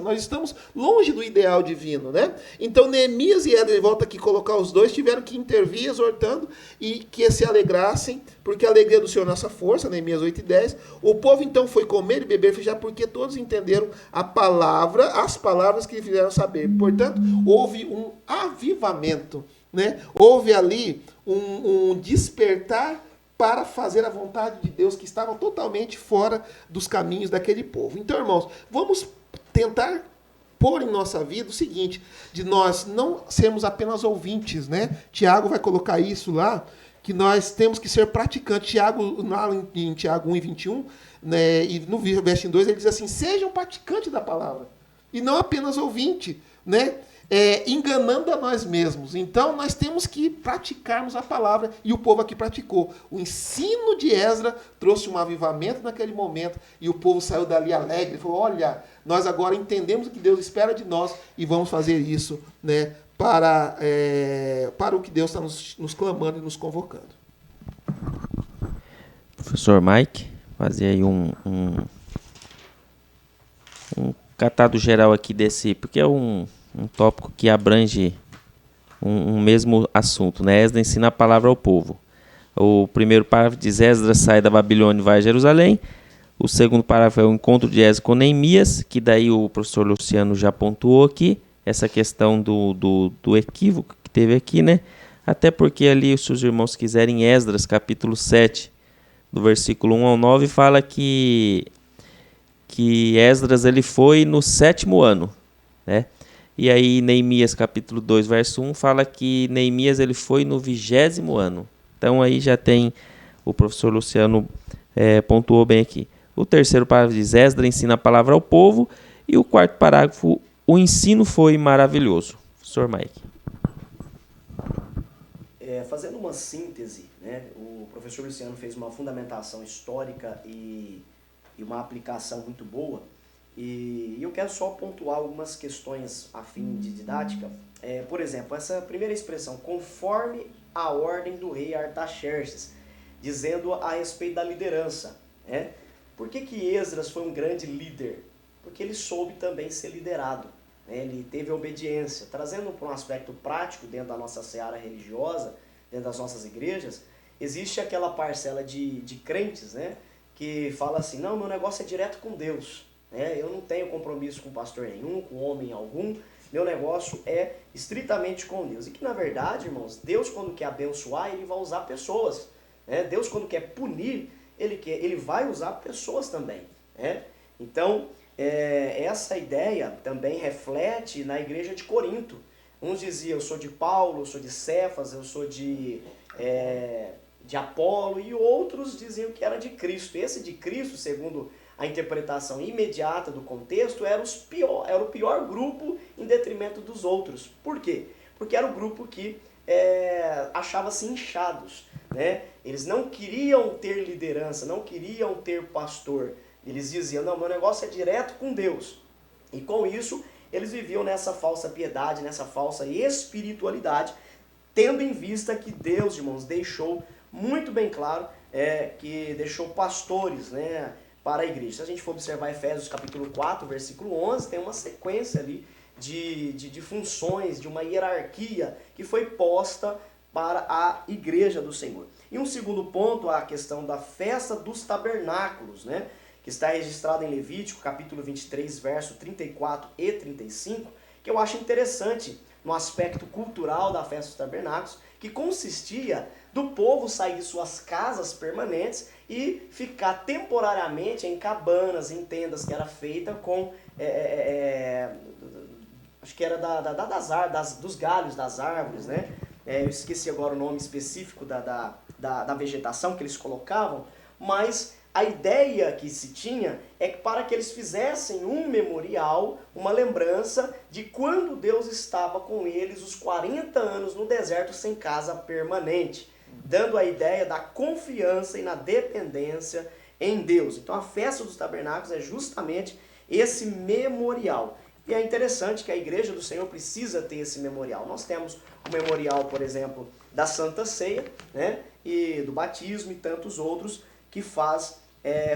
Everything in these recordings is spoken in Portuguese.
Nós estamos longe do ideal divino, né? Então Neemias e Esdras, volta aqui colocar os dois, tiveram que intervir exortando e que se alegrassem, porque a alegria do Senhor é nossa força, Neemias 8:10. O povo então foi comer e beber, já porque todos entenderam a palavra, as palavras que lhe fizeram saber. Portanto, houve um avivamento, né? Houve ali um despertar para fazer a vontade de Deus que estava totalmente fora dos caminhos daquele povo. Então, irmãos, vamos tentar pôr em nossa vida o seguinte, de nós não sermos apenas ouvintes, né? Tiago vai colocar isso lá, que nós temos que ser praticantes. Tiago, lá em Tiago 1:21, né, e no verso 2, ele diz assim, sejam praticantes da palavra, e não apenas ouvinte, né? Enganando a nós mesmos. Então, nós temos que praticarmos a palavra, e o povo aqui praticou. O ensino de Esdras trouxe um avivamento naquele momento, e o povo saiu dali alegre, falou, olha, nós agora entendemos o que Deus espera de nós, e vamos fazer isso, né, para o que Deus está nos clamando e nos convocando. Professor Mike, fazer aí um catado geral aqui desse, porque é um tópico que abrange um mesmo assunto, né? Esdras ensina a palavra ao povo. O primeiro parágrafo diz, Esdras sai da Babilônia e vai a Jerusalém. O segundo parágrafo é o encontro de Esdras com Neemias, que daí o professor Luciano já pontuou aqui, essa questão do equívoco que teve aqui, né? Até porque ali, se os irmãos quiserem, Esdras, capítulo 7, do versículo 1 ao 9, fala que Esdras ele foi no 7º ano, né? E aí Neemias capítulo 2, verso 1, fala que Neemias ele foi no 20º ano. Então aí já tem, o professor Luciano pontuou bem aqui. O terceiro parágrafo diz, Esdras ensina a palavra ao povo. E o quarto parágrafo, o ensino foi maravilhoso. Professor Mike. Fazendo uma síntese, né, o professor Luciano fez uma fundamentação histórica e uma aplicação muito boa. E eu quero só pontuar algumas questões a fim de didática. Por exemplo, essa primeira expressão, conforme a ordem do rei Artaxerxes, dizendo a respeito da liderança. Né? Por que Esdras foi um grande líder? Porque ele soube também ser liderado. Né? Ele teve obediência. Trazendo para um aspecto prático dentro da nossa seara religiosa, dentro das nossas igrejas, existe aquela parcela de crentes, né, que fala assim, não, meu negócio é direto com Deus. Eu não tenho compromisso com pastor nenhum, com homem algum, meu negócio é estritamente com Deus. E que, na verdade, irmãos, Deus, quando quer abençoar, ele vai usar pessoas. Deus, quando quer punir, ele vai usar pessoas também. Então, essa ideia também reflete na igreja de Corinto. Uns diziam, eu sou de Paulo, eu sou de Cefas, eu sou de Apolo, e outros diziam que era de Cristo. Esse de Cristo, segundo a interpretação imediata do contexto, era o pior grupo em detrimento dos outros. Por quê? Porque era o grupo que achava-se inchados. Né? Eles não queriam ter liderança, não queriam ter pastor. Eles diziam, não, meu negócio é direto com Deus. E com isso, eles viviam nessa falsa piedade, nessa falsa espiritualidade, tendo em vista que Deus, irmãos, deixou muito bem claro que deixou pastores, né, para a igreja. Se a gente for observar Efésios capítulo 4, versículo 11, tem uma sequência ali de funções, de uma hierarquia que foi posta para a igreja do Senhor. E um segundo ponto, a questão da festa dos tabernáculos, né, que está registrado em Levítico capítulo 23, verso 34 e 35, que eu acho interessante no aspecto cultural da festa dos tabernáculos, que consistia do povo sair de suas casas permanentes e ficar temporariamente em cabanas, em tendas, que era feita com, acho que era dos galhos das árvores, né? Eu esqueci agora o nome específico da vegetação que eles colocavam, mas a ideia que se tinha é que para que eles fizessem um memorial, uma lembrança de quando Deus estava com eles os 40 anos no deserto sem casa permanente, dando a ideia da confiança e na dependência em Deus. Então a festa dos tabernáculos é justamente esse memorial. E é interessante que a igreja do Senhor precisa ter esse memorial. Nós temos o memorial, por exemplo, da Santa Ceia, né, e do batismo e tantos outros, que faz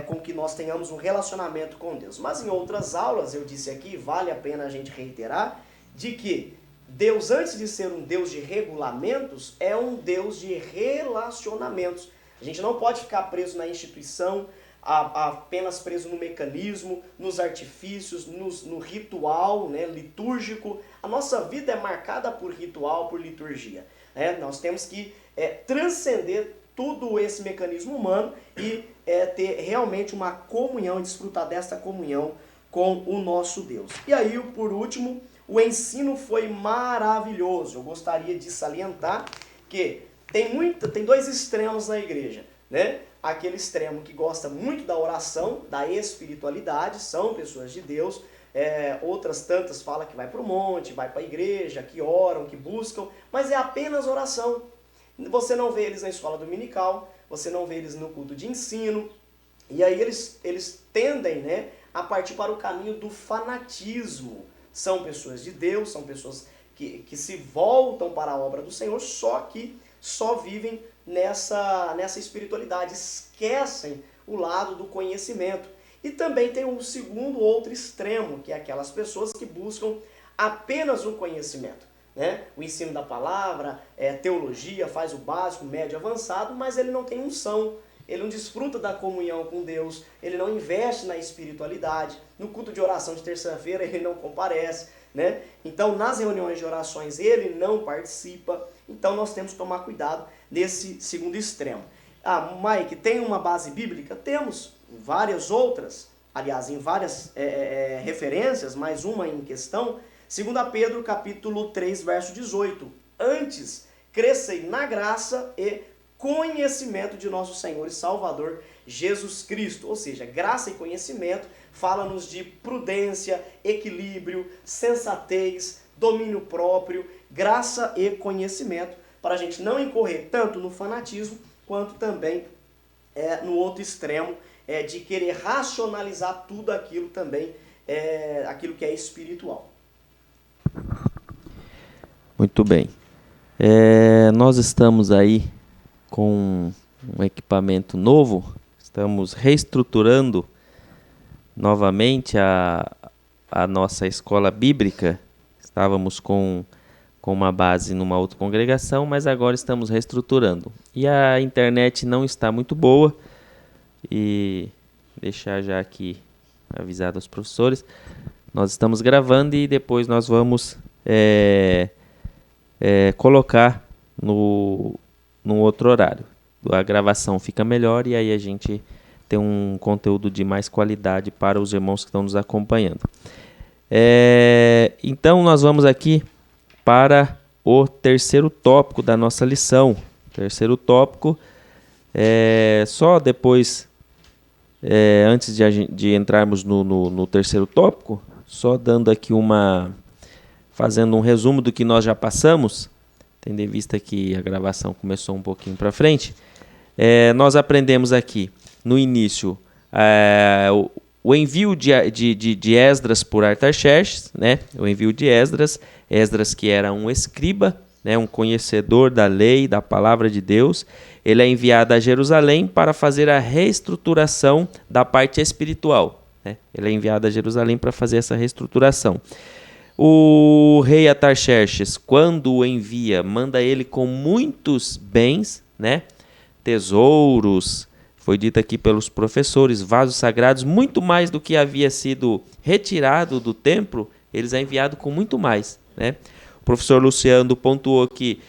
com que nós tenhamos um relacionamento com Deus. Mas em outras aulas eu disse aqui, vale a pena a gente reiterar, de que Deus, antes de ser um Deus de regulamentos, é um Deus de relacionamentos. A gente não pode ficar preso na instituição, apenas preso no mecanismo, nos artifícios, no ritual, né, litúrgico. A nossa vida é marcada por ritual, por liturgia. Né? Nós temos que transcender todo esse mecanismo humano e ter realmente uma comunhão, desfrutar dessa comunhão com o nosso Deus. E aí, por último, o ensino foi maravilhoso. Eu gostaria de salientar que tem dois extremos na igreja, né? Aquele extremo que gosta muito da oração, da espiritualidade, são pessoas de Deus. Outras tantas falam que vai para o monte, vai para a igreja, que oram, que buscam, mas é apenas oração. Você não vê eles na escola dominical, você não vê eles no culto de ensino, e aí eles tendem, né, a partir para o caminho do fanatismo. São pessoas de Deus, são pessoas que se voltam para a obra do Senhor, só que só vivem nessa espiritualidade, esquecem o lado do conhecimento. E também tem um segundo, outro extremo, que é aquelas pessoas que buscam apenas o conhecimento. Né? O ensino da palavra, teologia, faz o básico, médio, avançado, mas ele não tem unção, ele não desfruta da comunhão com Deus, ele não investe na espiritualidade, no culto de oração de terça-feira ele não comparece, né? Então nas reuniões de orações ele não participa, então nós temos que tomar cuidado nesse segundo extremo. Mike, tem uma base bíblica? Temos várias outras, aliás, em várias referências, mais uma em questão. 2 Pedro capítulo 3, verso 18. Antes, crescei na graça e conhecimento de nosso Senhor e Salvador Jesus Cristo. Ou seja, graça e conhecimento fala-nos de prudência, equilíbrio, sensatez, domínio próprio, graça e conhecimento, para a gente não incorrer tanto no fanatismo, quanto também no outro extremo, de querer racionalizar tudo aquilo também, aquilo que é espiritual. Muito bem. Nós estamos aí com um equipamento novo, estamos reestruturando novamente a nossa escola bíblica. Estávamos com uma base numa outra congregação, mas agora estamos reestruturando. E a internet não está muito boa, e deixar já aqui avisado aos professores, nós estamos gravando e depois nós vamos colocar no outro horário. A gravação fica melhor e aí a gente tem um conteúdo de mais qualidade para os irmãos que estão nos acompanhando. Então nós vamos aqui para o terceiro tópico da nossa lição. Terceiro tópico, só depois, antes de entrarmos no terceiro tópico, só dando aqui fazendo um resumo do que nós já passamos, tendo em vista que a gravação começou um pouquinho para frente. Nós aprendemos aqui no início o envio de Esdras por Artaxerxes, né? O envio de Esdras que era um escriba, né? Um conhecedor da lei, da palavra de Deus. Ele é enviado a Jerusalém para fazer a reestruturação da parte espiritual, né? Ele é enviado a Jerusalém para fazer essa reestruturação. O rei Artaxerxes, quando o envia, manda ele com muitos bens, né? Tesouros, foi dito aqui pelos professores, vasos sagrados, muito mais do que havia sido retirado do templo, eles é enviado com muito mais, né? O professor Luciano pontuou que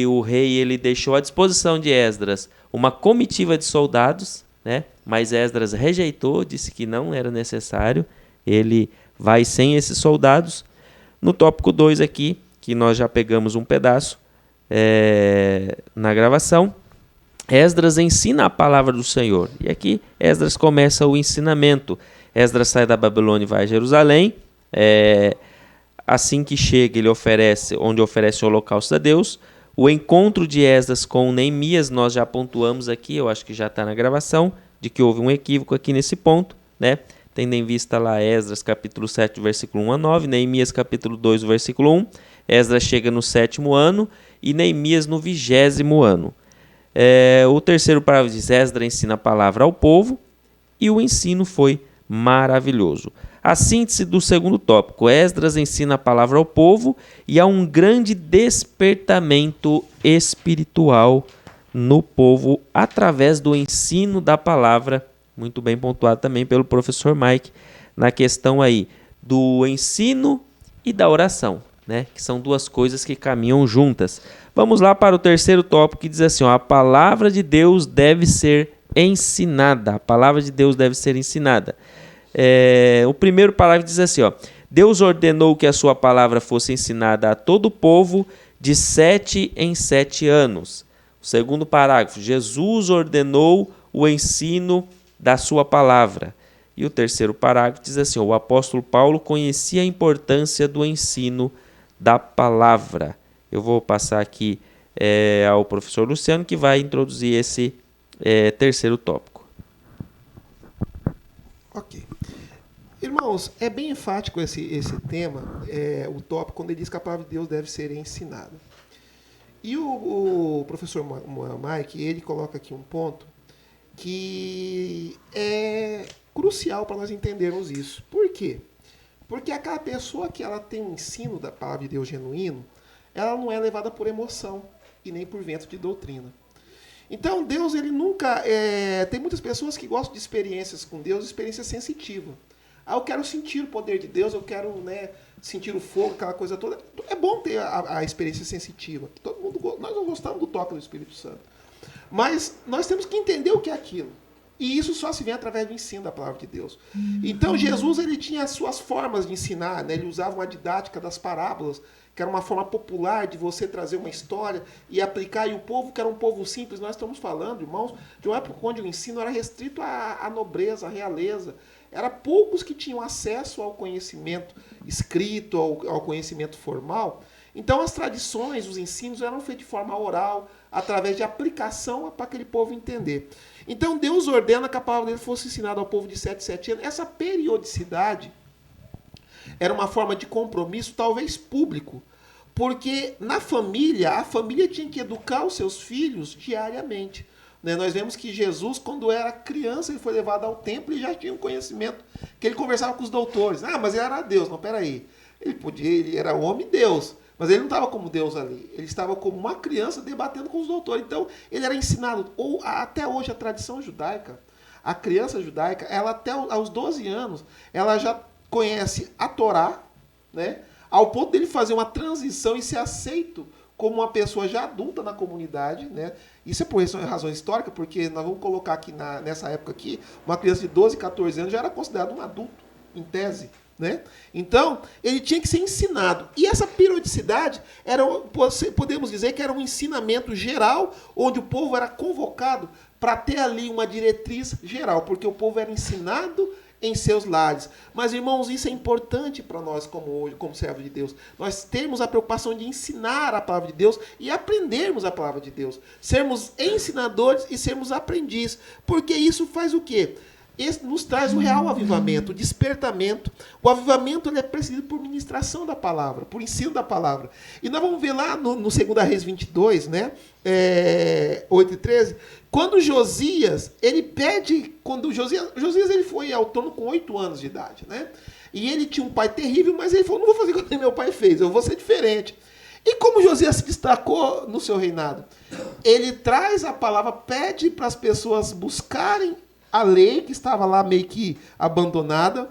o rei ele deixou à disposição de Esdras uma comitiva de soldados, né? Mas Esdras rejeitou, disse que não era necessário, ele vai sem esses soldados. No tópico 2 aqui, que nós já pegamos um pedaço na gravação, Esdras ensina a palavra do Senhor. E aqui Esdras começa o ensinamento. Esdras sai da Babilônia e vai a Jerusalém. Assim que chega, ele oferece o holocausto a Deus. O encontro de Esdras com Neemias, nós já pontuamos aqui, eu acho que já está na gravação, de que houve um equívoco aqui nesse ponto, né? Tendo em vista lá Esdras capítulo 7, versículo 1 a 9, Neemias capítulo 2, versículo 1. Esdras chega no 7º ano e Neemias no 20º ano. O terceiro parágrafo diz: Esdras ensina a palavra ao povo. e o ensino foi maravilhoso. A síntese do segundo tópico: Esdras ensina a palavra ao povo e há um grande despertamento espiritual no povo através do ensino da palavra, muito bem pontuado também pelo professor Mike, na questão aí do ensino e da oração, né? Que são duas coisas que caminham juntas. Vamos lá para o terceiro tópico, que diz assim, ó, a palavra de Deus deve ser ensinada. A palavra de Deus deve ser ensinada. O primeiro parágrafo diz assim, ó, Deus ordenou que a sua palavra fosse ensinada a todo o povo de 7 em 7 anos. O segundo parágrafo, Jesus ordenou o ensino da sua palavra. E o terceiro parágrafo diz assim, o apóstolo Paulo conhecia a importância do ensino da palavra. Eu vou passar aqui ao professor Luciano, que vai introduzir esse terceiro tópico. Ok. Irmãos, é bem enfático esse tema, o tópico, quando ele diz que a palavra de Deus deve ser ensinada. E o professor Mike, ele coloca aqui um ponto que é crucial para nós entendermos isso. Por quê? Porque aquela pessoa que ela tem um ensino da palavra de Deus genuíno, ela não é levada por emoção e nem por vento de doutrina. Então, Deus, ele nunca... tem muitas pessoas que gostam de experiências com Deus, experiência sensitiva. Eu quero sentir o poder de Deus, eu quero sentir o fogo, aquela coisa toda. É bom ter a experiência sensitiva. Todo mundo, nós não gostamos do toque do Espírito Santo. Mas nós temos que entender o que é aquilo. E isso só se vê através do ensino da palavra de Deus. Então, Jesus, ele tinha as suas formas de ensinar, né? Ele usava uma didática das parábolas, que era uma forma popular de você trazer uma história e aplicar. E o povo, que era um povo simples, nós estamos falando, irmãos, de uma época onde o ensino era restrito à nobreza, à realeza. Era poucos que tinham acesso ao conhecimento escrito, ao conhecimento formal. Então, as tradições, os ensinos eram feitos de forma oral, através de aplicação para aquele povo entender. Então, Deus ordena que a palavra dele fosse ensinada ao povo de 7 em 7 anos. Essa periodicidade era uma forma de compromisso, talvez público, porque na família, a família tinha que educar os seus filhos diariamente. Nós vemos que Jesus, quando era criança, ele foi levado ao templo e já tinha um conhecimento, que ele conversava com os doutores. Mas ele era Deus. Não, peraí. Ele era homem Deus, mas ele não estava como Deus ali. Ele estava como uma criança debatendo com os doutores. Então, ele era ensinado. Até hoje, a tradição judaica, a criança judaica, ela até aos 12 anos, ela já conhece a Torá, né, ao ponto dele fazer uma transição e ser aceito como uma pessoa já adulta na comunidade, né? Isso é por razão histórica, porque nós vamos colocar aqui nessa época aqui, uma criança de 12, 14 anos já era considerada um adulto, em tese, né? Então, ele tinha que ser ensinado. E essa periodicidade, podemos dizer que era um ensinamento geral, onde o povo era convocado para ter ali uma diretriz geral, porque o povo era ensinado em seus lares. Mas, irmãos, isso é importante para nós como servos de Deus. Nós temos a preocupação de ensinar a palavra de Deus e aprendermos a palavra de Deus. Sermos ensinadores e sermos aprendizes. Porque isso faz o quê? Isso nos traz o real avivamento, o despertamento. O avivamento ele é precedido por ministração da palavra, por ensino da palavra. E nós vamos ver lá no 2 Reis 22, né? 8 e 13, quando Josias, Josias ele foi ao trono com 8 anos de idade, né? E ele tinha um pai terrível, mas ele falou, não vou fazer como meu pai fez, eu vou ser diferente. E como Josias se destacou no seu reinado? Ele traz a palavra, pede para as pessoas buscarem a lei, que estava lá meio que abandonada.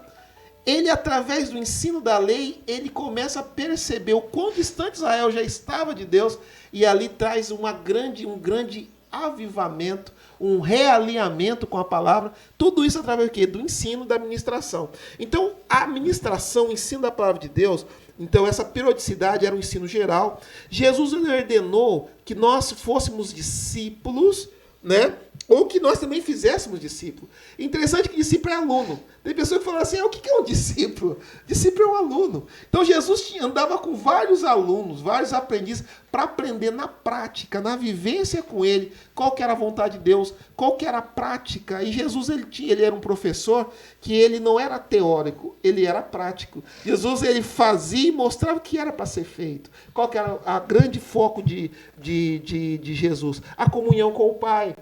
Ele, através do ensino da lei, ele começa a perceber o quão distante Israel já estava de Deus, e ali traz um grande avivamento, um realinhamento com a palavra. Tudo isso através do quê? Do ensino, da ministração. Então, a ministração, o ensino da palavra de Deus, então essa periodicidade era um ensino geral. Jesus ordenou que nós fôssemos discípulos, né? Ou que nós também fizéssemos discípulo. Interessante que discípulo é aluno. Tem pessoa que fala assim, o que é um discípulo? Discípulo é um aluno. Então Jesus andava com vários alunos, vários aprendizes, para aprender na prática, na vivência com ele, qual que era a vontade de Deus, qual que era a prática. E Jesus ele era um professor que ele não era teórico, ele era prático. Jesus ele fazia e mostrava o que era para ser feito. Qual que era o grande foco de Jesus? A comunhão com o Pai.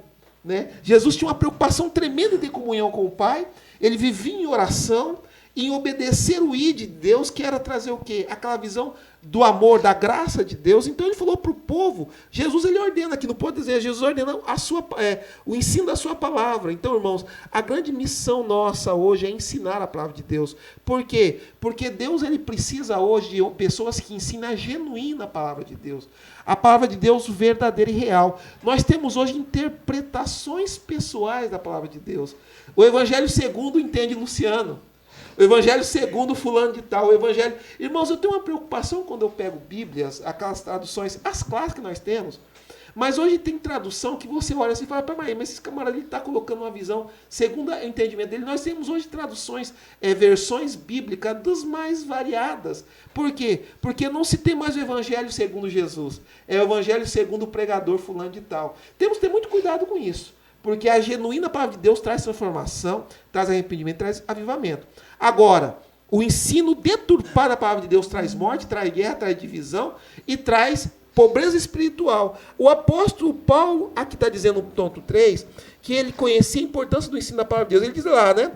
né? Jesus tinha uma preocupação tremenda em ter comunhão com o Pai. Ele vivia em oração, em obedecer o ID de Deus, que era trazer o quê? Aquela visão do amor, da graça de Deus. Então ele falou para o povo, Jesus ele ordena aqui, não pode dizer, Jesus ordena o ensino da sua palavra. Então, irmãos, a grande missão nossa hoje é ensinar a palavra de Deus. Por quê? Porque Deus ele precisa hoje de pessoas que ensinem a genuína palavra de Deus. A palavra de Deus verdadeira e real. Nós temos hoje interpretações pessoais da palavra de Deus. O Evangelho segundo entende Luciano. O Evangelho segundo fulano de tal. O Evangelho... Irmãos, eu tenho uma preocupação quando eu pego Bíblias, aquelas traduções, as clássicas que nós temos, mas hoje tem tradução que você olha assim e fala, mas esse camarada está colocando uma visão segundo o entendimento dele. Nós temos hoje traduções, versões bíblicas das mais variadas. Por quê? Porque não se tem mais o Evangelho segundo Jesus. É o Evangelho segundo o pregador fulano de tal. Temos que ter muito cuidado com isso. Porque a genuína palavra de Deus traz transformação, traz arrependimento, traz avivamento. Agora, o ensino deturpado da palavra de Deus traz morte, traz guerra, traz divisão e traz pobreza espiritual. O apóstolo Paulo, aqui está dizendo no ponto 3, que ele conhecia a importância do ensino da palavra de Deus. Ele diz lá, né?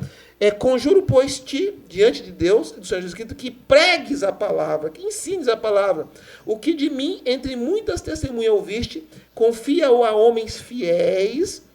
Conjuro, pois, ti, diante de Deus, do Senhor Jesus Cristo, que pregues a palavra, que ensines a palavra. O que de mim, entre muitas testemunhas ouviste, confia-o a homens fiéis,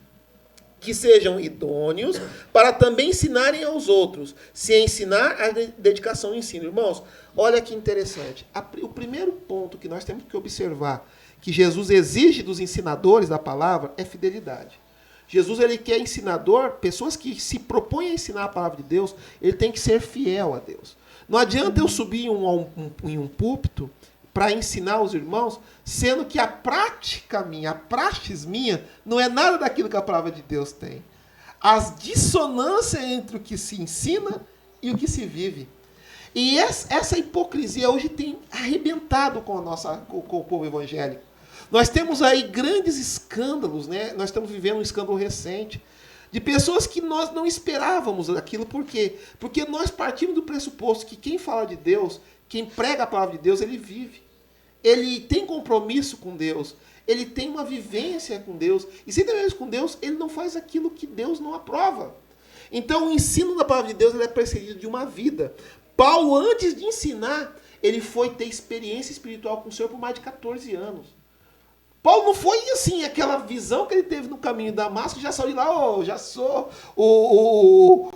que sejam idôneos, para também ensinarem aos outros. Se ensinar, a dedicação ao ensino. Irmãos, olha que interessante. O primeiro ponto que nós temos que observar, que Jesus exige dos ensinadores da palavra, é fidelidade. Jesus ele quer ensinador, pessoas que se propõem a ensinar a palavra de Deus, ele tem que ser fiel a Deus. Não adianta eu subir em um púlpito para ensinar os irmãos, sendo que a prática minha, a praxis minha, não é nada daquilo que a palavra de Deus tem. As dissonâncias entre o que se ensina e o que se vive. E essa hipocrisia hoje tem arrebentado com o povo evangélico. Nós temos aí grandes escândalos, né? Nós estamos vivendo um escândalo recente, de pessoas que nós não esperávamos aquilo. Por quê? Porque nós partimos do pressuposto que quem fala de Deus, quem prega a palavra de Deus, ele vive. Ele tem compromisso com Deus. Ele tem uma vivência com Deus. E se tem vivência com Deus, ele não faz aquilo que Deus não aprova. Então, o ensino da palavra de Deus ele é precedido de uma vida. Paulo, antes de ensinar, ele foi ter experiência espiritual com o Senhor por mais de 14 anos. Paulo não foi assim, aquela visão que ele teve no caminho de Damasco, já saiu de lá, já sou o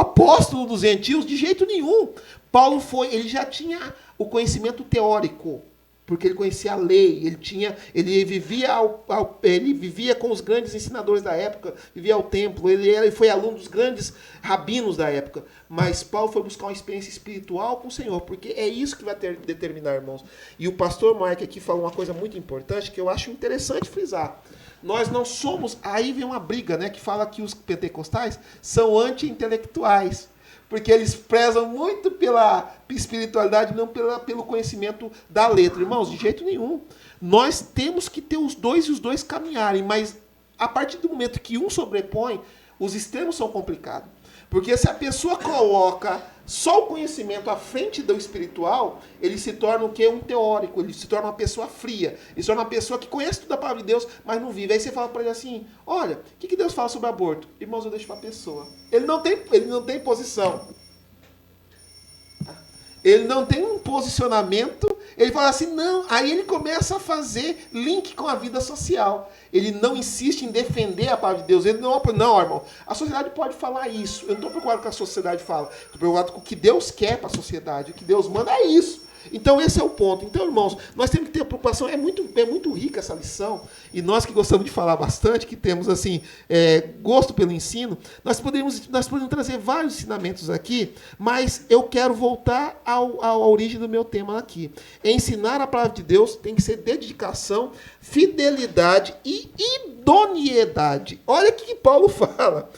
apóstolo dos gentios, de jeito nenhum. Paulo ele já tinha o conhecimento teórico, porque ele conhecia a lei, ele vivia com os grandes ensinadores da época, vivia ao templo, ele foi aluno dos grandes rabinos da época. Mas Paulo foi buscar uma experiência espiritual com o Senhor, porque é isso que vai determinar, irmãos. E o pastor Mike aqui falou uma coisa muito importante que eu acho interessante frisar. Nós não somos... Aí vem uma briga, né, que fala que os pentecostais são anti-intelectuais, porque eles prezam muito pela espiritualidade, não pelo conhecimento da letra. Irmãos, de jeito nenhum. Nós temos que ter os dois e os dois caminharem, mas a partir do momento que um sobrepõe, os extremos são complicados. Porque se a pessoa coloca só o conhecimento à frente do espiritual, ele se torna o quê? Um teórico, ele se torna uma pessoa fria, ele se torna uma pessoa que conhece tudo a palavra de Deus, mas não vive. Aí você fala para ele assim, olha, o que Deus fala sobre aborto? Irmãos, eu deixo para a pessoa. Ele não tem posição. Ele não tem um posicionamento, ele fala assim, não. Aí ele começa a fazer link com a vida social. Ele não insiste em defender a palavra de Deus. Ele não, irmão, a sociedade pode falar isso. Eu não estou preocupado com o que a sociedade fala. Estou preocupado com o que Deus quer para a sociedade. O que Deus manda é isso. Então esse é o ponto. Então, irmãos, nós temos que ter preocupação. É muito rica essa lição. E nós que gostamos de falar bastante, que temos assim gosto pelo ensino, nós podemos trazer vários ensinamentos aqui, mas eu quero voltar à origem do meu tema aqui. Ensinar a palavra de Deus tem que ser dedicação, fidelidade e idoneidade. Olha o que Paulo fala.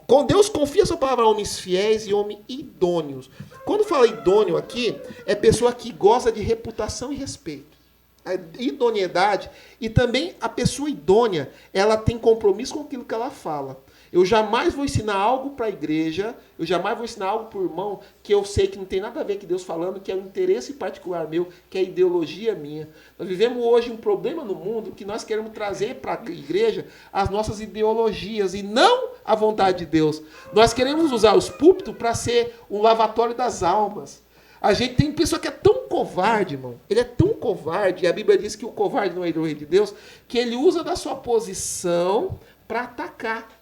Com Deus confia a sua palavra a homens fiéis e homens idôneos. Quando fala idôneo aqui, é pessoa que goza de reputação e respeito. A idoneidade, e também a pessoa idônea, ela tem compromisso com aquilo que ela fala. Eu jamais vou ensinar algo para a igreja, eu jamais vou ensinar algo para o irmão que eu sei que não tem nada a ver com Deus falando, que é um interesse particular meu, que é ideologia minha. Nós vivemos hoje um problema no mundo que nós queremos trazer para a igreja as nossas ideologias e não a vontade de Deus. Nós queremos usar os púlpitos para ser um lavatório das almas. A gente tem pessoa que é tão covarde, irmão. Ele é tão covarde, e a Bíblia diz que o covarde não é do rei de Deus, que ele usa da sua posição para atacar.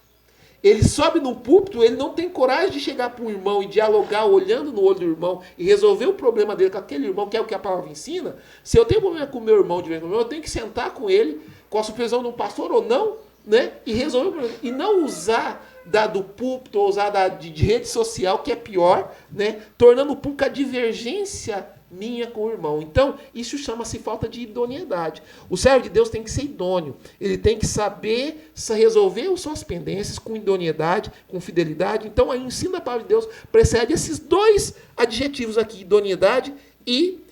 Ele sobe no púlpito, ele não tem coragem de chegar para um irmão e dialogar olhando no olho do irmão e resolver o problema dele com aquele irmão, que é o que a palavra ensina. Se eu tenho problema com o meu irmão, eu tenho que sentar com ele, com a supervisão de um pastor ou não, né? E resolver o problema. E não usar do púlpito, ou usar de rede social, que é pior, né? Tornando o público a divergência minha com o irmão. Então, isso chama-se falta de idoneidade. O servo de Deus tem que ser idôneo. Ele tem que saber resolver as suas pendências com idoneidade, com fidelidade. Então, aí o ensino da palavra de Deus precede esses dois adjetivos aqui, idoneidade e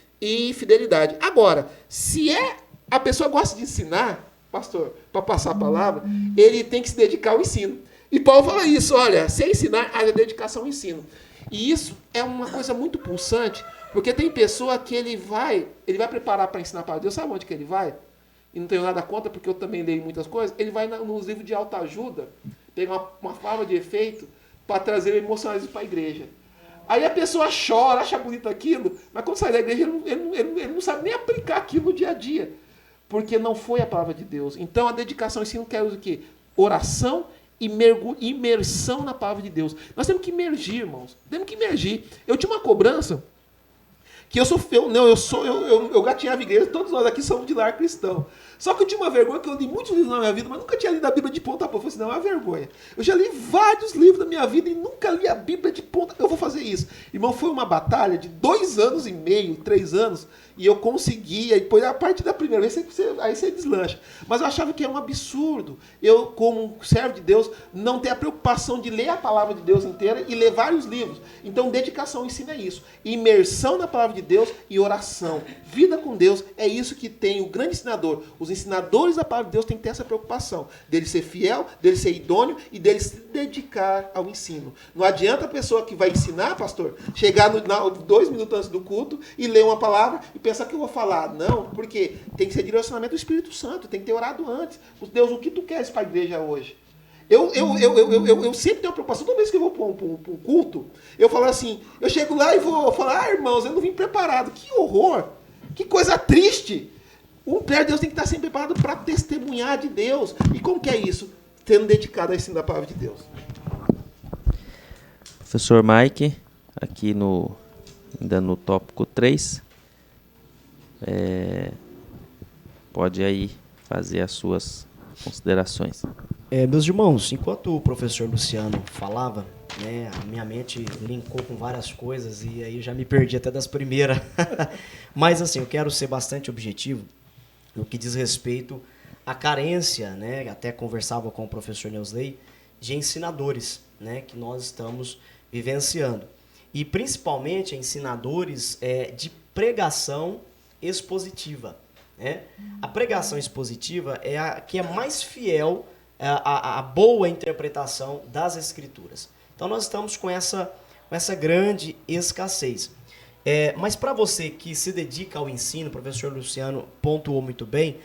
fidelidade. Agora, se a pessoa gosta de ensinar, pastor, para passar a palavra, ele tem que se dedicar ao ensino. E Paulo fala isso, olha, sem ensinar, haja dedicação ao ensino. E isso é uma coisa muito pulsante, porque tem pessoa que ele vai preparar para ensinar para Deus, sabe onde que ele vai? E não tenho nada contra, porque eu também leio muitas coisas, ele vai nos livros de autoajuda, pegar uma forma de efeito para trazer emocionalismo para a igreja. Aí a pessoa chora, acha bonito aquilo, mas quando sai da igreja, ele não sabe nem aplicar aquilo no dia a dia, porque não foi a palavra de Deus. Então a dedicação ao ensino quer o quê? Oração e imersão na palavra de Deus. Nós temos que imergir, irmãos. Temos que imergir. Eu tinha uma cobrança que eu gatinhava a igreja, todos nós aqui somos de lar cristão. Só que eu tinha uma vergonha, que eu li muitos livros na minha vida, mas nunca tinha lido a Bíblia de ponta a ponta. Eu falei assim, não, é uma vergonha. Eu já li vários livros da minha vida e nunca li a Bíblia de ponta. Eu vou fazer isso. Irmão, foi uma batalha de 2 anos e meio, 3 anos, e eu consegui. Aí depois, a partir da primeira vez, aí você deslancha. Mas eu achava que era um absurdo. Eu, como servo de Deus, não ter a preocupação de ler a palavra de Deus inteira e ler vários livros. Então, dedicação ao ensino é isso. Imersão na palavra de Deus e oração. Vida com Deus é isso que tem o grande ensinador. Os ensinadores da palavra de Deus têm que ter essa preocupação. Dele ser fiel, dele ser idôneo e dele se dedicar ao ensino. Não adianta a pessoa que vai ensinar, pastor, chegar 2 minutos antes do culto e ler uma palavra e pensar que eu vou falar. Não, porque tem que ser direcionamento do Espírito Santo, tem que ter orado antes. Deus, o que tu queres para a igreja hoje? Eu sempre tenho uma preocupação, toda vez que eu vou para um culto, eu falo assim, eu chego lá e vou falar, irmãos, eu não vim preparado. Que horror, que coisa triste. Um servo de Deus tem que estar sempre preparado para testemunhar de Deus. E como que é isso? Tendo dedicado a ensino da palavra de Deus. Professor Mike, aqui ainda no tópico 3, pode aí fazer as suas considerações. Meus irmãos, enquanto o professor Luciano falava, né, a minha mente linkou com várias coisas e aí já me perdi até das primeiras. Mas assim, eu quero ser bastante objetivo no que diz respeito à carência, né, até conversava com o professor Neusley, de ensinadores, né, que nós estamos vivenciando. E principalmente ensinadores de pregação expositiva. Né? A pregação expositiva é a que é mais fiel à boa interpretação das Escrituras. Então nós estamos com essa grande escassez. Mas para você que se dedica ao ensino, o professor Luciano pontuou muito bem,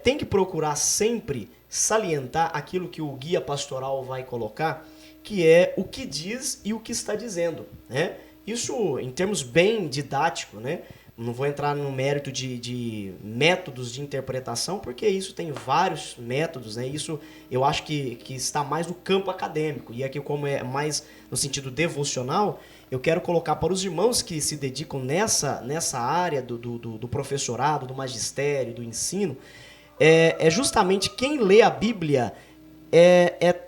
tem que procurar sempre salientar aquilo que o guia pastoral vai colocar, que é o que diz e o que está dizendo. Né? Isso em termos bem didáticos, né? Não vou entrar no mérito de métodos de interpretação, porque isso tem vários métodos, né? Isso eu acho que está mais no campo acadêmico. E aqui, como é mais no sentido devocional, eu quero colocar para os irmãos que se dedicam nessa área do professorado, do magistério, do ensino, justamente quem lê a Bíblia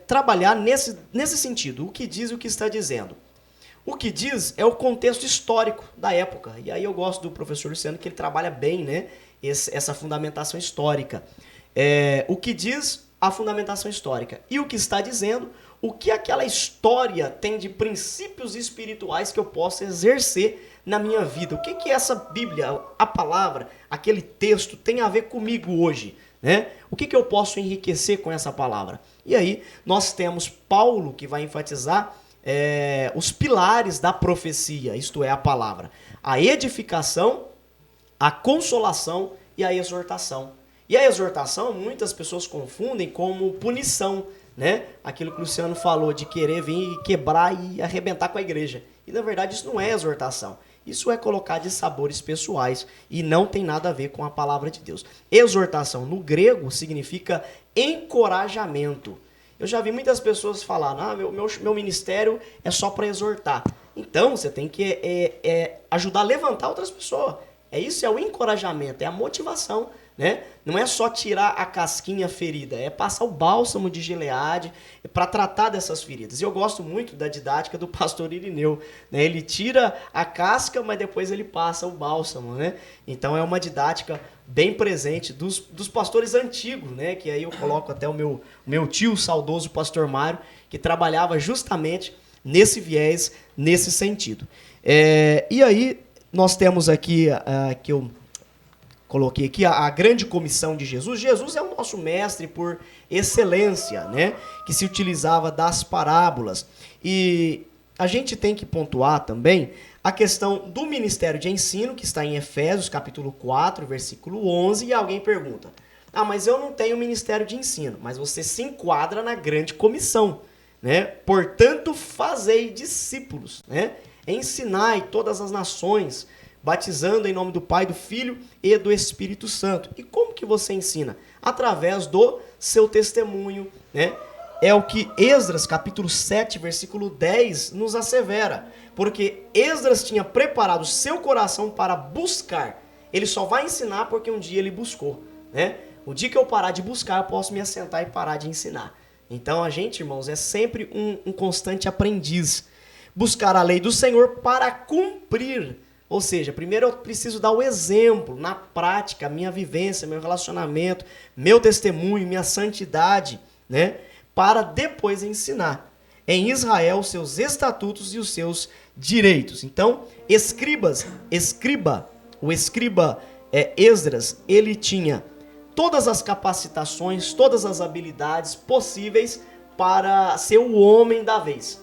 trabalhar nesse sentido, o que diz e o que está dizendo. O que diz é o contexto histórico da época. E aí eu gosto do professor Luciano, que ele trabalha bem, né, essa fundamentação histórica. O que diz a fundamentação histórica. E o que está dizendo, o que aquela história tem de princípios espirituais que eu posso exercer na minha vida. O que essa Bíblia, a palavra, aquele texto tem a ver comigo hoje, né? O que eu posso enriquecer com essa palavra? E aí nós temos Paulo que vai enfatizar os pilares da profecia, isto é, a palavra. A edificação, a consolação e a exortação. E a exortação, muitas pessoas confundem como punição, né? Aquilo que o Luciano falou de querer vir quebrar e arrebentar com a igreja. E na verdade isso não é exortação. Isso é colocar de sabores pessoais e não tem nada a ver com a palavra de Deus. Exortação no grego significa encorajamento. Eu já vi muitas pessoas falar, meu ministério é só para exortar. Então você tem que ajudar a levantar outras pessoas. Isso é o encorajamento, é a motivação, né? Não é só tirar a casquinha ferida, é passar o bálsamo de Gileade para tratar dessas feridas. E eu gosto muito da didática do pastor Irineu, né? Ele tira a casca, mas depois ele passa o bálsamo, né? Então é uma didática bem presente dos pastores antigos, né? Que aí eu coloco até o meu tio, saudoso pastor Mário, que trabalhava justamente nesse viés, nesse sentido. E aí nós temos aqui, que eu coloquei aqui, a grande comissão de Jesus. Jesus é o nosso mestre por excelência, né? Que se utilizava das parábolas. E a gente tem que pontuar também a questão do ministério de ensino, que está em Efésios, capítulo 4, versículo 11, e alguém pergunta, mas eu não tenho ministério de ensino, mas você se enquadra na grande comissão, né? Portanto, fazei discípulos, né? Ensinai todas as nações, batizando em nome do Pai, do Filho e do Espírito Santo. E como que você ensina? Através do seu testemunho, né? É o que Esdras, capítulo 7, versículo 10, nos assevera. Porque Esdras tinha preparado seu coração para buscar. Ele só vai ensinar porque um dia ele buscou, né? O dia que eu parar de buscar, eu posso me assentar e parar de ensinar. Então a gente, irmãos, é sempre um constante aprendiz. Buscar a lei do Senhor para cumprir. Ou seja, primeiro eu preciso dar o exemplo, na prática, a minha vivência, meu relacionamento, meu testemunho, minha santidade, né? Para depois ensinar em Israel os seus estatutos e os seus direitos. Então, o escriba Esdras, ele tinha todas as capacitações, todas as habilidades possíveis para ser o homem da vez.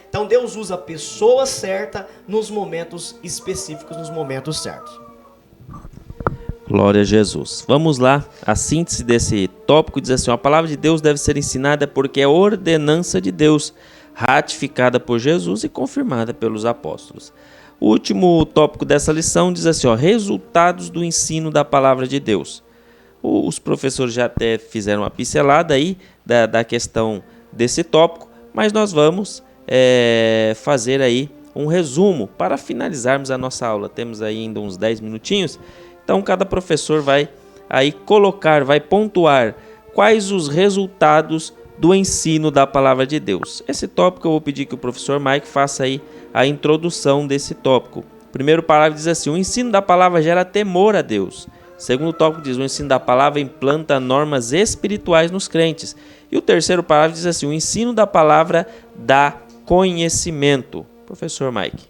Então Deus usa a pessoa certa nos momentos específicos, nos momentos certos. Glória a Jesus. Vamos lá, a síntese desse tópico diz assim, a palavra de Deus deve ser ensinada porque é ordenança de Deus, ratificada por Jesus e confirmada pelos apóstolos. O último tópico dessa lição diz assim, resultados do ensino da palavra de Deus. Os professores já até fizeram uma pincelada aí da questão desse tópico, mas nós vamos fazer aí um resumo para finalizarmos a nossa aula. Temos ainda uns 10 minutinhos, então cada professor vai aí vai pontuar quais os resultados do ensino da palavra de Deus. Esse tópico eu vou pedir que o professor Mike faça aí a introdução desse tópico. O primeiro parágrafo diz assim, o ensino da palavra gera temor a Deus. O segundo tópico diz, o ensino da palavra implanta normas espirituais nos crentes. E o terceiro parágrafo diz assim, o ensino da palavra dá conhecimento. Professor Mike.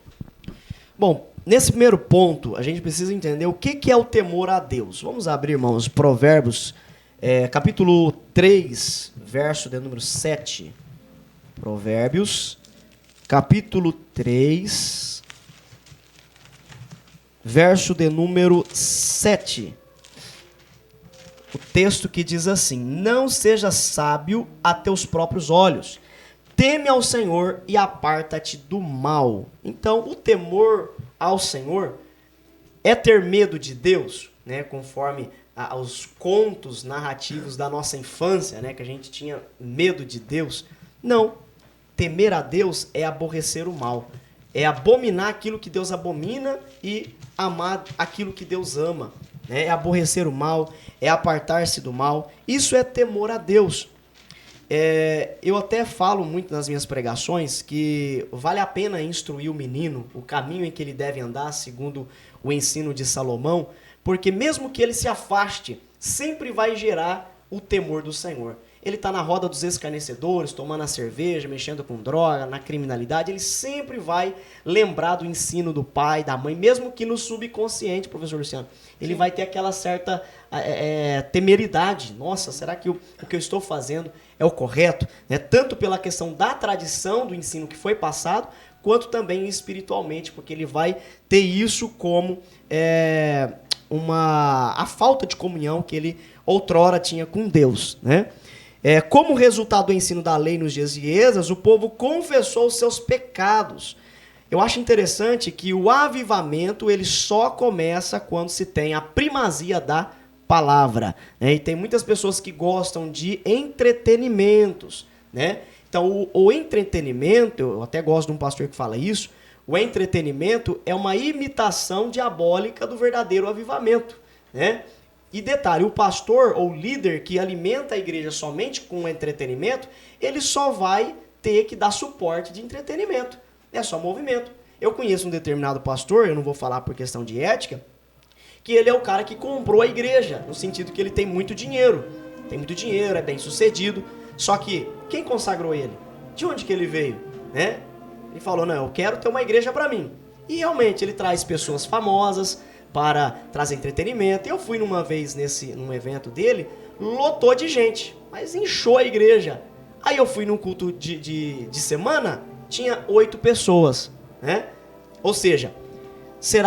Bom, nesse primeiro ponto, a gente precisa entender o que é o temor a Deus. Vamos abrir, irmãos, Provérbios, capítulo 3, verso de número 7. Provérbios, capítulo 3, verso de número 7. O texto que diz assim, não seja sábio a teus próprios olhos, teme ao Senhor e aparta-te do mal. Então, o temor ao Senhor é ter medo de Deus, né? Conforme os contos narrativos da nossa infância, né? Que a gente tinha medo de Deus. Não. Temer a Deus é aborrecer o mal. É abominar aquilo que Deus abomina e amar aquilo que Deus ama. Né? É aborrecer o mal, é apartar-se do mal. Isso é temor a Deus. Eu até falo muito nas minhas pregações que vale a pena instruir o menino o caminho em que ele deve andar, segundo o ensino de Salomão, porque mesmo que ele se afaste, sempre vai gerar o temor do Senhor. ele está na roda dos escarnecedores, tomando a cerveja, mexendo com droga, na criminalidade, ele sempre vai lembrar do ensino do pai, da mãe, mesmo que no subconsciente, professor Luciano. Ele vai ter aquela certa temeridade. Nossa, será que o que eu estou fazendo é o correto? Né? Tanto pela questão da tradição, do ensino que foi passado, quanto também espiritualmente, porque ele vai ter isso como a falta de comunhão que ele outrora tinha com Deus, né? Como resultado do ensino da lei nos dias de Esdras, o povo confessou os seus pecados. Eu acho interessante que o avivamento ele só começa quando se tem a primazia da palavra, né? E tem muitas pessoas que gostam de entretenimentos, né? Então, o entretenimento, eu até gosto de um pastor que fala isso, o entretenimento é uma imitação diabólica do verdadeiro avivamento, né? E detalhe, o pastor ou líder que alimenta a igreja somente com entretenimento, ele só vai ter que dar suporte de entretenimento. É só movimento. Eu conheço um determinado pastor, eu não vou falar por questão de ética, que ele é o cara que comprou a igreja, no sentido que ele tem muito dinheiro. Tem muito dinheiro, é bem sucedido. Só que, quem consagrou ele? De onde que ele veio? Né? Ele falou, não, eu quero ter uma igreja para mim. E realmente, ele traz pessoas famosas para trazer entretenimento. Eu fui numa vez num evento dele, lotou de gente, mas inchou a igreja. Aí eu fui num culto de semana, tinha 8 pessoas, né? Ou seja,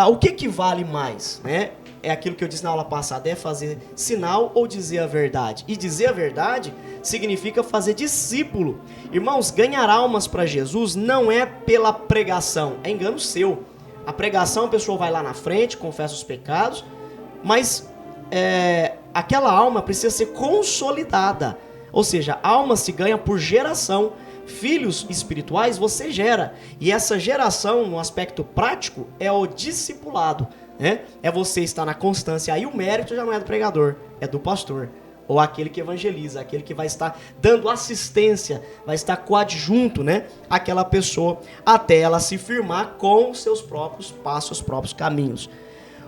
o que vale mais, né? É aquilo que eu disse na aula passada, é fazer sinal ou dizer a verdade. E dizer a verdade significa fazer discípulo. Irmãos, ganhar almas para Jesus não é pela pregação, é engano seu. A pregação, a pessoa vai lá na frente, confessa os pecados, mas aquela alma precisa ser consolidada. Ou seja, a alma se ganha por geração. Filhos espirituais você gera. E essa geração, no aspecto prático, é o discipulado. Né? É você estar na constância. Aí o mérito já não é do pregador, é do pastor. Ou aquele que evangeliza, aquele que vai estar dando assistência, vai estar coadjunto, né, àquela pessoa, até ela se firmar com os seus próprios passos, os próprios caminhos.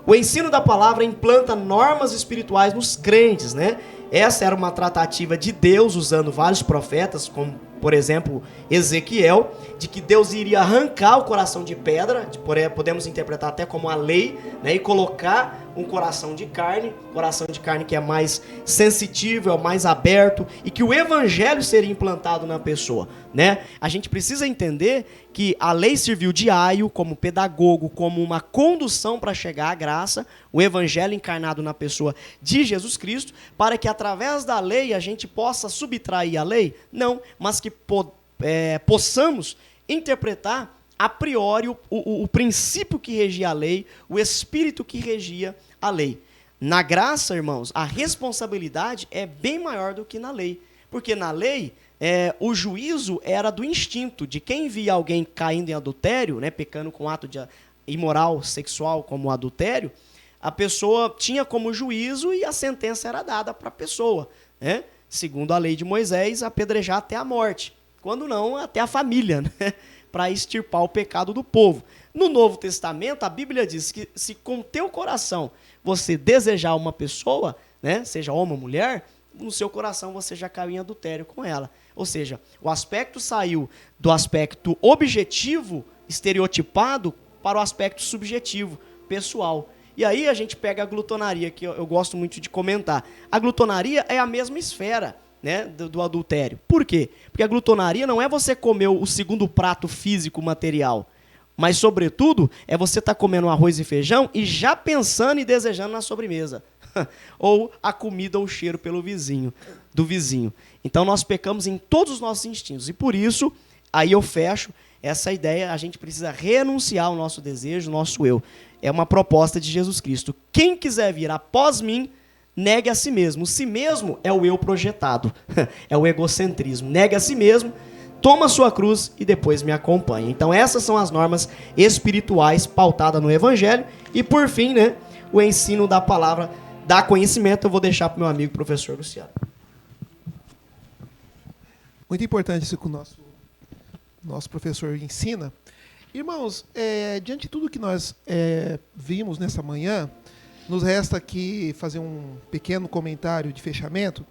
O ensino da palavra implanta normas espirituais nos crentes, né? Essa era uma tratativa de Deus usando vários profetas, como, por exemplo, Ezequiel, de que Deus iria arrancar o coração de pedra, podemos interpretar até como a lei, né, e colocar um coração de carne que é mais sensitivo, é mais aberto, e que o evangelho seria implantado na pessoa, né? A gente precisa entender que a lei serviu de aio, como pedagogo, como uma condução para chegar à graça, o evangelho encarnado na pessoa de Jesus Cristo, para que através da lei a gente possa subtrair a lei? Não, mas que possamos interpretar a priori o princípio que regia a lei, o espírito que regia a lei. Na graça, irmãos, a responsabilidade é bem maior do que na lei. Porque na lei, o juízo era do instinto, de quem via alguém caindo em adultério, né, pecando com ato de imoral sexual como o adultério, a pessoa tinha como juízo e a sentença era dada para a pessoa, né? Segundo a lei de Moisés, apedrejar até a morte. Quando não, até a família, né? Para extirpar o pecado do povo. No Novo Testamento, a Bíblia diz que se com teu coração você desejar uma pessoa, né, seja homem ou mulher, no seu coração você já caiu em adultério com ela. Ou seja, o aspecto saiu do aspecto objetivo, estereotipado, para o aspecto subjetivo, pessoal. E aí a gente pega a glutonaria, que eu gosto muito de comentar. A glutonaria é a mesma esfera, né, do adultério. Por quê? Porque a glutonaria não é você comer o segundo prato físico material, mas, sobretudo, é você estar comendo arroz e feijão e já pensando e desejando na sobremesa. Ou a comida ou o cheiro do vizinho. Então, nós pecamos em todos os nossos instintos. E, por isso, aí eu fecho essa ideia, a gente precisa renunciar ao nosso desejo, ao nosso eu. É uma proposta de Jesus Cristo. Quem quiser vir após mim, negue a si mesmo. O si mesmo é o eu projetado. É o egocentrismo. Negue a si mesmo, toma a sua cruz e depois me acompanha. Então essas são as normas espirituais pautadas no Evangelho. E por fim, né, o ensino da palavra dá conhecimento. Eu vou deixar para o meu amigo professor Luciano. Muito importante isso que o nosso professor ensina. Irmãos, diante de tudo que nós vimos nessa manhã, nos resta aqui fazer um pequeno comentário de fechamento,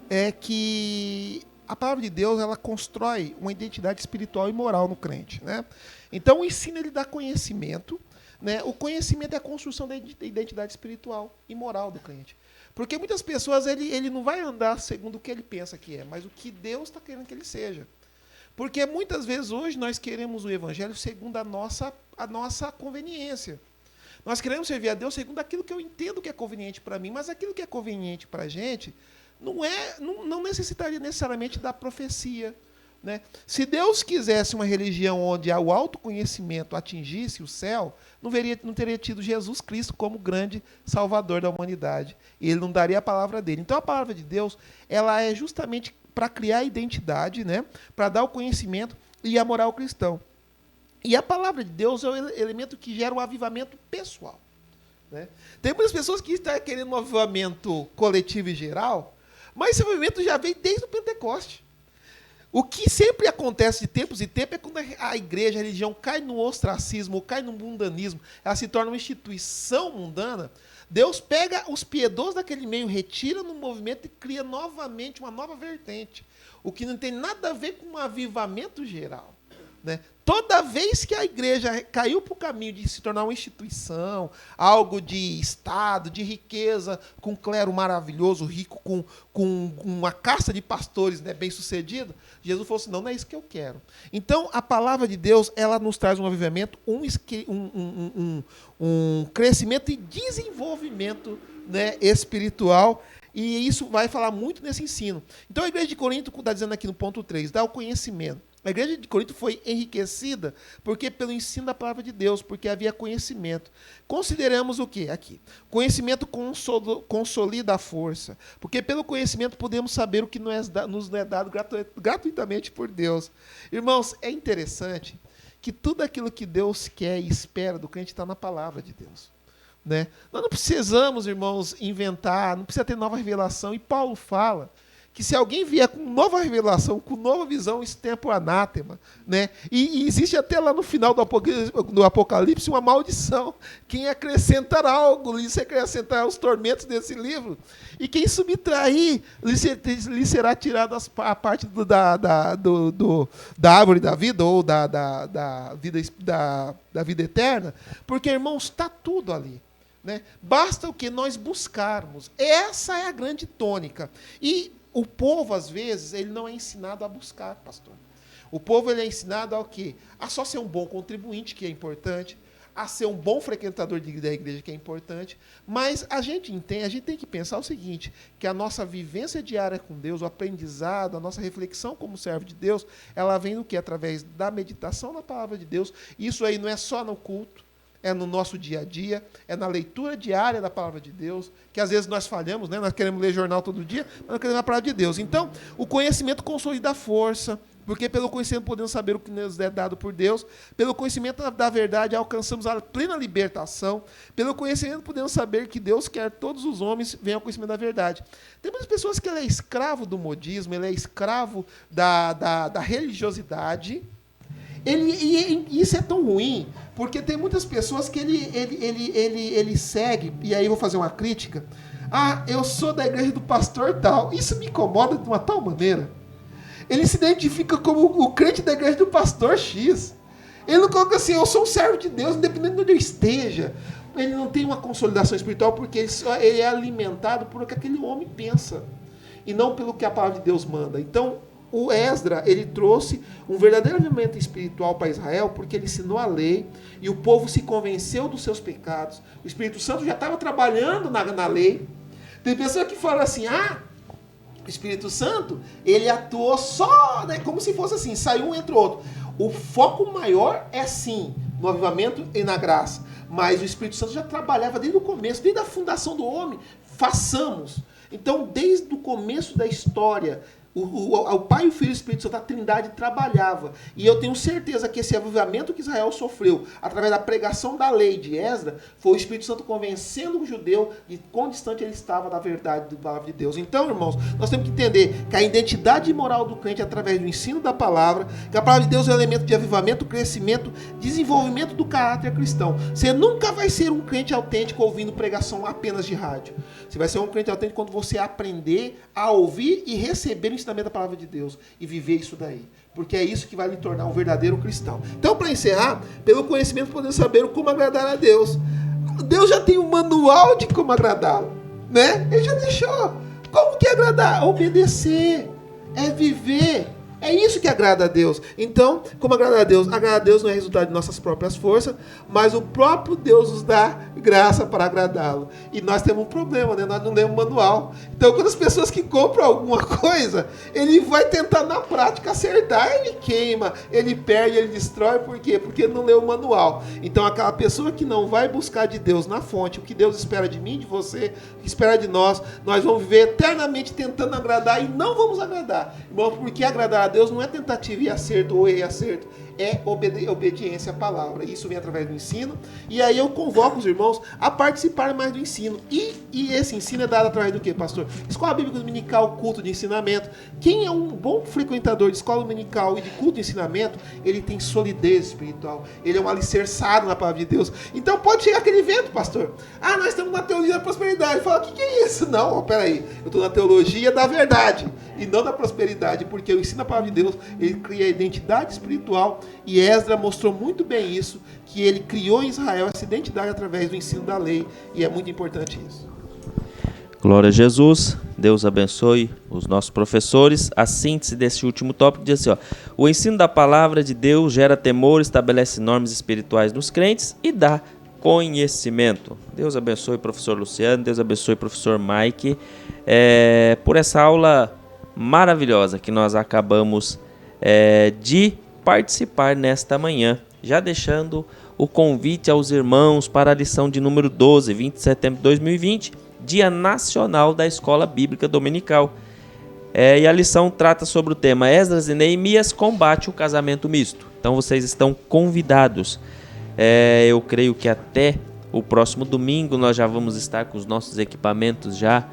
é que a palavra de Deus, ela constrói uma identidade espiritual e moral no crente, né? Então, o ensino, ele dá conhecimento, né? O conhecimento é a construção da identidade espiritual e moral do crente. Porque muitas pessoas, ele não vai andar segundo o que ele pensa que é, mas o que Deus está querendo que ele seja. Porque muitas vezes hoje nós queremos o evangelho segundo a nossa conveniência. Nós queremos servir a Deus segundo aquilo que eu entendo que é conveniente para mim, mas aquilo que é conveniente para a gente não necessitaria necessariamente da profecia, né? Se Deus quisesse uma religião onde o autoconhecimento atingisse o céu, não teria tido Jesus Cristo como grande salvador da humanidade. E ele não daria a palavra dele. Então a palavra de Deus, ela é justamente para criar a identidade, né? Para dar o conhecimento e a moral cristão. E a palavra de Deus é o elemento que gera um avivamento pessoal, né? Tem muitas pessoas que estão querendo um avivamento coletivo e geral, mas esse avivamento já vem desde o Pentecoste. O que sempre acontece de tempos em tempos é quando a igreja, a religião cai no ostracismo, cai no mundanismo, ela se torna uma instituição mundana. Deus pega os piedosos daquele meio, retira no movimento e cria novamente uma nova vertente. O que não tem nada a ver com um avivamento geral, né? Toda vez que a igreja caiu para o caminho de se tornar uma instituição, algo de Estado, de riqueza, com um clero maravilhoso, rico, com uma casta de pastores, né, bem-sucedido, Jesus falou assim, não é isso que eu quero. Então, a palavra de Deus, ela nos traz um avivamento, um crescimento e desenvolvimento, né, espiritual, e isso vai falar muito nesse ensino. Então, a igreja de Corinto, está dizendo aqui no ponto 3, dá o conhecimento. A igreja de Corinto foi enriquecida pelo ensino da palavra de Deus, porque havia conhecimento. Consideramos o quê? Aqui. Conhecimento consolida a força, porque pelo conhecimento podemos saber o que nos é dado gratuitamente por Deus. Irmãos, é interessante que tudo aquilo que Deus quer e espera do crente está na palavra de Deus, né? Nós não precisamos, irmãos, inventar, não precisa ter nova revelação. E Paulo fala que se alguém vier com nova revelação, com nova visão, isso tem o anátema, né? E existe até lá no final do Apocalipse uma maldição. Quem acrescentar algo, lhe acrescentar os tormentos desse livro. E quem subtrair, lhe será tirado a parte da árvore da vida, ou da vida eterna. Porque, irmãos, está tudo ali, né? Basta o que nós buscarmos. Essa é a grande tônica. E o povo, às vezes, ele não é ensinado a buscar, pastor. O povo, ele é ensinado ao quê? A só ser um bom contribuinte, que é importante, a ser um bom frequentador da igreja, que é importante, mas a gente tem que pensar o seguinte, que a nossa vivência diária com Deus, o aprendizado, a nossa reflexão como servo de Deus, ela vem do quê? Através da meditação na palavra de Deus. Isso aí não é só no culto, é no nosso dia a dia, é na leitura diária da palavra de Deus, que às vezes nós falhamos, né? Nós queremos ler jornal todo dia, mas não queremos a palavra de Deus. Então, o conhecimento consolida a força, porque pelo conhecimento podemos saber o que nos é dado por Deus, pelo conhecimento da verdade alcançamos a plena libertação, pelo conhecimento podemos saber que Deus quer que todos os homens venham ao conhecimento da verdade. Tem muitas pessoas que ele é escravo do modismo, ele é escravo da religiosidade. E isso é tão ruim, porque tem muitas pessoas que ele segue, e aí eu vou fazer uma crítica. Ah, eu sou da igreja do pastor tal. Isso me incomoda de uma tal maneira. Ele se identifica como o crente da igreja do pastor X. Ele não coloca assim, eu sou um servo de Deus, independente de onde eu esteja. Ele não tem uma consolidação espiritual, porque ele é alimentado por o que aquele homem pensa, e não pelo que a palavra de Deus manda. Então, o Esdra, ele trouxe um verdadeiro avivamento espiritual para Israel, porque ele ensinou a lei, e o povo se convenceu dos seus pecados. O Espírito Santo já estava trabalhando na lei. Tem pessoa que fala assim, o Espírito Santo, ele atuou só, né, como se fosse assim, saiu um, entra o outro. O foco maior é sim, no avivamento e na graça. Mas o Espírito Santo já trabalhava desde o começo, desde a fundação do homem. Façamos. Então, desde o começo da história, O Pai, o Filho e o Espírito Santo, a Trindade trabalhava. E eu tenho certeza que esse avivamento que Israel sofreu, através da pregação da lei de Esdras, foi o Espírito Santo convencendo o judeu de quão distante ele estava da verdade da palavra de Deus. Então, irmãos, nós temos que entender que a identidade moral do crente é através do ensino da palavra, que a palavra de Deus é um elemento de avivamento, crescimento, desenvolvimento do caráter cristão. Você nunca vai ser um crente autêntico ouvindo pregação apenas de rádio. Você vai ser um crente autêntico quando você aprender a ouvir e receber o ensinamento da palavra de Deus e viver isso daí. Porque é isso que vai lhe tornar um verdadeiro cristão. Então, para encerrar, pelo conhecimento podemos saber como agradar a Deus. Deus já tem um manual de como agradá-lo, né? Ele já deixou. Como que é agradar? Obedecer, é viver. É isso que agrada a Deus. Então, como agrada a Deus? Agradar a Deus não é resultado de nossas próprias forças, mas o próprio Deus nos dá graça para agradá-lo. E nós temos um problema, né? Nós não lemos manual. Então, quando as pessoas que compram alguma coisa, ele vai tentar na prática acertar, ele queima, ele perde, ele destrói. Por quê? Porque ele não leu o manual. Então, aquela pessoa que não vai buscar de Deus na fonte, o que Deus espera de mim, de você, o que espera de nós vamos viver eternamente tentando agradar e não vamos agradar. Irmão, porque agradar a Deus não é tentativa e acerto ou erro e acerto, é obediência à palavra. Isso vem através do ensino. E aí eu convoco os irmãos a participarem mais do ensino. E esse ensino é dado através do quê, pastor? Escola Bíblica Dominical, culto de ensinamento. Quem é um bom frequentador de escola dominical e de culto de ensinamento, ele tem solidez espiritual. Ele é um alicerçado na palavra de Deus. Então pode chegar aquele evento, pastor. Ah, nós estamos na teologia da prosperidade. Fala, o que é isso? Não, peraí. Eu estou na teologia da verdade e não da prosperidade, porque eu ensino a palavra de Deus, ele cria a identidade espiritual. E Esdras mostrou muito bem isso, que ele criou em Israel essa identidade através do ensino da lei, e é muito importante isso. Glória a Jesus, Deus abençoe os nossos professores. A síntese desse último tópico diz assim, o ensino da palavra de Deus gera temor, estabelece normas espirituais nos crentes e dá conhecimento. Deus abençoe o professor Luciano, Deus abençoe o professor Mike, por essa aula maravilhosa que nós acabamos de participar nesta manhã, já deixando o convite aos irmãos para a lição de número 12, 20 de setembro de 2020, Dia Nacional da Escola Bíblica Dominical. E a lição trata sobre o tema Esdras e Neemias combate o casamento misto. Então vocês estão convidados. Eu creio que até o próximo domingo nós já vamos estar com os nossos equipamentos já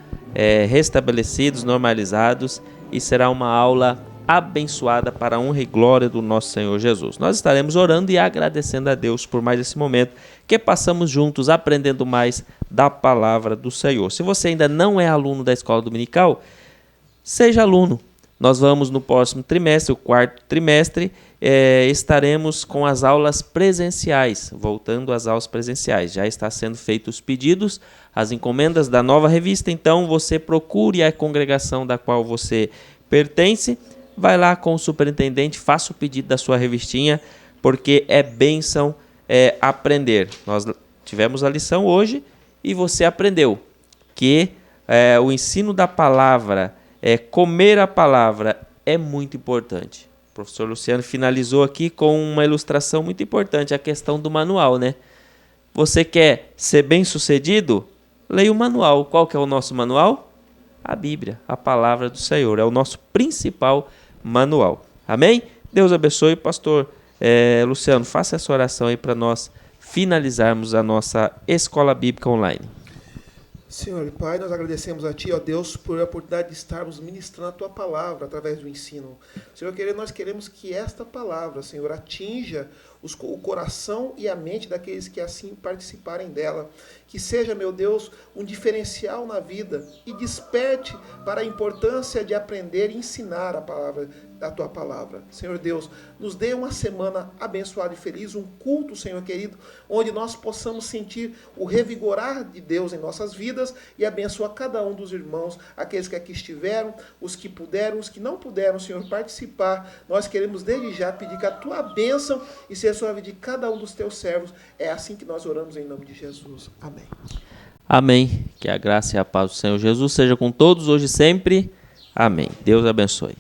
restabelecidos, normalizados, e será uma aula abençoada para a honra e glória do nosso Senhor Jesus. Nós estaremos orando e agradecendo a Deus por mais esse momento que passamos juntos aprendendo mais da palavra do Senhor. Se você ainda não é aluno da escola dominical, seja aluno. Nós vamos no próximo trimestre, o quarto trimestre, estaremos com as aulas presenciais, voltando às aulas presenciais. Já está sendo feitos os pedidos, as encomendas da nova revista, então você procure a congregação da qual você pertence, vai lá com o superintendente, faça o pedido da sua revistinha, porque é bênção aprender. Nós tivemos a lição hoje e você aprendeu que o ensino da palavra, comer a palavra é muito importante. O professor Luciano finalizou aqui com uma ilustração muito importante, a questão do manual, né? Você quer ser bem-sucedido? Leia o manual. Qual que é o nosso manual? A Bíblia, a palavra do Senhor, é o nosso principal manual. Amém? Deus abençoe, pastor Luciano, faça essa oração aí para nós finalizarmos a nossa escola bíblica online. Senhor Pai, nós agradecemos a Ti, ó Deus, por a oportunidade de estarmos ministrando a Tua palavra através do ensino. Senhor, nós queremos que esta palavra, Senhor, atinja o coração e a mente daqueles que assim participarem dela. Que seja, meu Deus, um diferencial na vida e desperte para a importância de aprender e ensinar a Tua palavra. Senhor Deus, nos dê uma semana abençoada e feliz, um culto, Senhor querido, onde nós possamos sentir o revigorar de Deus em nossas vidas e abençoar cada um dos irmãos, aqueles que aqui estiveram, os que puderam, os que não puderam, Senhor, participar. Nós queremos desde já pedir que a Tua bênção e seja sobre a vida de cada um dos Teus servos. É assim que nós oramos em nome de Jesus. Amém. Amém. Que a graça e a paz do Senhor Jesus seja com todos hoje e sempre. Amém. Deus abençoe.